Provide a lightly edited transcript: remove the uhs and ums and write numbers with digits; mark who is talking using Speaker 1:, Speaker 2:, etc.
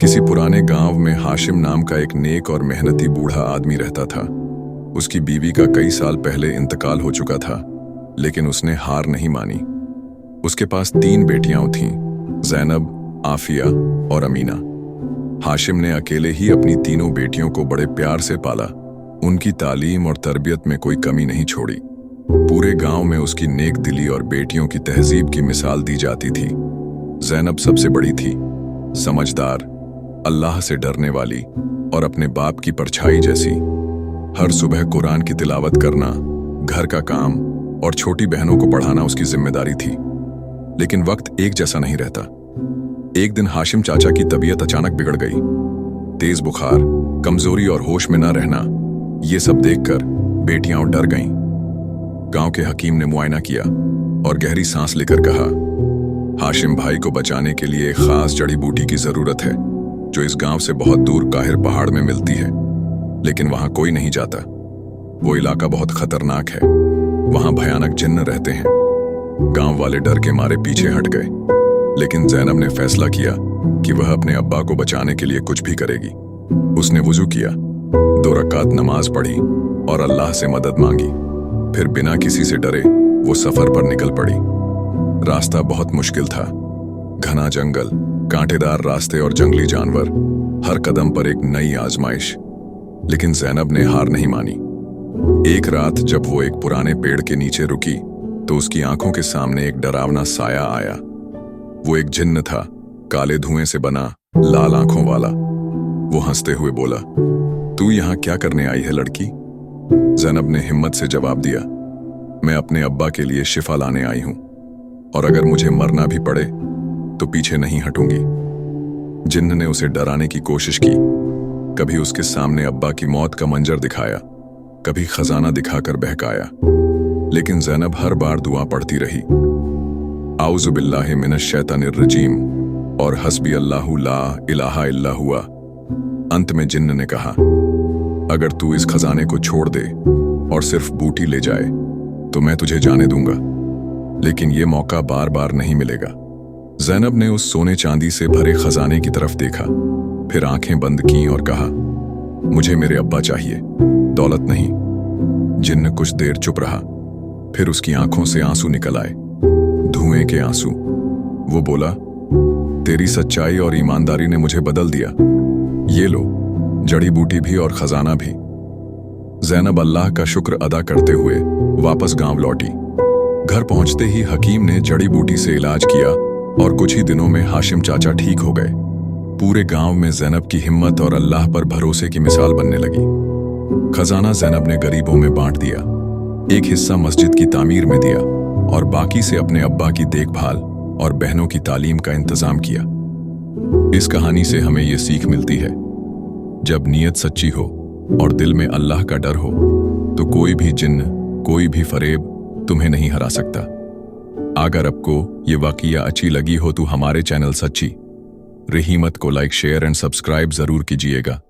Speaker 1: किसी पुराने गांव में हाशिम नाम का एक नेक और मेहनती बूढ़ा आदमी रहता था। उसकी बीवी का कई साल पहले इंतकाल हो चुका था, लेकिन उसने हार नहीं मानी। उसके पास 3 बेटियां थीं, ज़ैनब, आफिया और अमीना। हाशिम ने अकेले ही अपनी तीनों बेटियों को बड़े प्यार से पाला। उनकी तालीम और तरबियत में कोई कमी नहीं छोड़ी। पूरे गांव में उसकी नेक दिली और बेटियों की तहजीब की मिसाल दी जाती थी। ज़ैनब सबसे बड़ी थी, समझदार, अल्लाह से डरने वाली और अपने बाप की परछाई जैसी। हर सुबह कुरान की तिलावत करना, घर का काम और छोटी बहनों को पढ़ाना उसकी जिम्मेदारी थी। लेकिन वक्त एक जैसा नहीं रहता। एक दिन हाशिम चाचा की तबीयत अचानक बिगड़ गई। तेज बुखार, कमजोरी और होश में न रहना, ये सब देखकर बेटियां डर गईं। गांव के हकीम ने मुआयना किया और गहरी सांस लेकर कहा, हाशिम भाई को बचाने के लिए एक खास जड़ी बूटी की जरूरत है, जो इस गांव से बहुत दूर काहिर पहाड़ में मिलती है, लेकिन वहां कोई नहीं जाता। वो इलाका बहुत खतरनाक है, वहां भयानक जिन्न रहते हैं। गांव वाले डर के मारे पीछे हट गए, लेकिन ज़ैनब ने फैसला किया कि वह अपने अब्बा को बचाने के लिए कुछ भी करेगी। उसने वुजू किया, 2 रकात नमाज पढ़ी और अल्लाह से मदद मांगी। फिर बिना किसी से डरे वो सफर पर निकल पड़ी। रास्ता बहुत मुश्किल था, घना जंगल, कांटेदार रास्ते और जंगली जानवर, हर कदम पर एक नई आजमाइश। लेकिन ज़ैनब ने हार नहीं मानी। एक रात जब वो एक पुराने पेड़ के नीचे रुकी, तो उसकी आंखों के सामने एक डरावना साया आया। वो एक जिन्न था, काले धुएं से बना, लाल आंखों वाला। वो हंसते हुए बोला, तू यहां क्या करने आई है लड़की? ज़ैनब ने हिम्मत से जवाब दिया, मैं अपने अब्बा के लिए शिफा लाने आई हूं, और अगर मुझे मरना भी पड़े तो पीछे नहीं हटूंगी। जिन्न ने उसे डराने की कोशिश की। कभी उसके सामने अब्बा की मौत का मंजर दिखाया, कभी खजाना दिखाकर बहकाया, लेकिन ज़ैनब हर बार दुआ पढ़ती रही, आऊज़ु बिल्लाहि मिनश शैतानिर रजीम और हस्बी अल्लाहु ला इलाहा इल्ला हुआ। अंत में जिन्न ने कहा, अगर तू इस खजाने को छोड़ दे और सिर्फ बूटी ले जाए तो मैं तुझे जाने दूंगा, लेकिन ये मौका बार बार नहीं मिलेगा। ज़ैनब ने उस सोने चांदी से भरे खजाने की तरफ देखा, फिर आंखें बंद कीं और कहा, मुझे मेरे अब्बा चाहिए, दौलत नहीं। जिन्न कुछ देर चुप रहा, फिर उसकी आंखों से आंसू निकल आए, धुएं के आंसू। वो बोला, तेरी सच्चाई और ईमानदारी ने मुझे बदल दिया। ये लो, जड़ी बूटी भी और खजाना भी। ज़ैनब अल्लाह का शुक्र अदा करते हुए वापस गांव लौटी। घर पहुंचते ही हकीम ने जड़ी बूटी से इलाज किया और कुछ ही दिनों में हाशिम चाचा ठीक हो गए। पूरे गांव में ज़ैनब की हिम्मत और अल्लाह पर भरोसे की मिसाल बनने लगी। खजाना ज़ैनब ने गरीबों में बांट दिया, एक हिस्सा मस्जिद की तामीर में दिया और बाकी से अपने अब्बा की देखभाल और बहनों की तालीम का इंतजाम किया। इस कहानी से हमें ये सीख मिलती है, जब नीयत सच्ची हो और दिल में अल्लाह का डर हो, तो कोई भी जिन्न, कोई भी फरेब तुम्हें नहीं हरा सकता। अगर आपको ये वाक़िया अच्छी लगी हो तो हमारे चैनल सच्ची रहीमत को लाइक, शेयर एंड सब्सक्राइब जरूर कीजिएगा।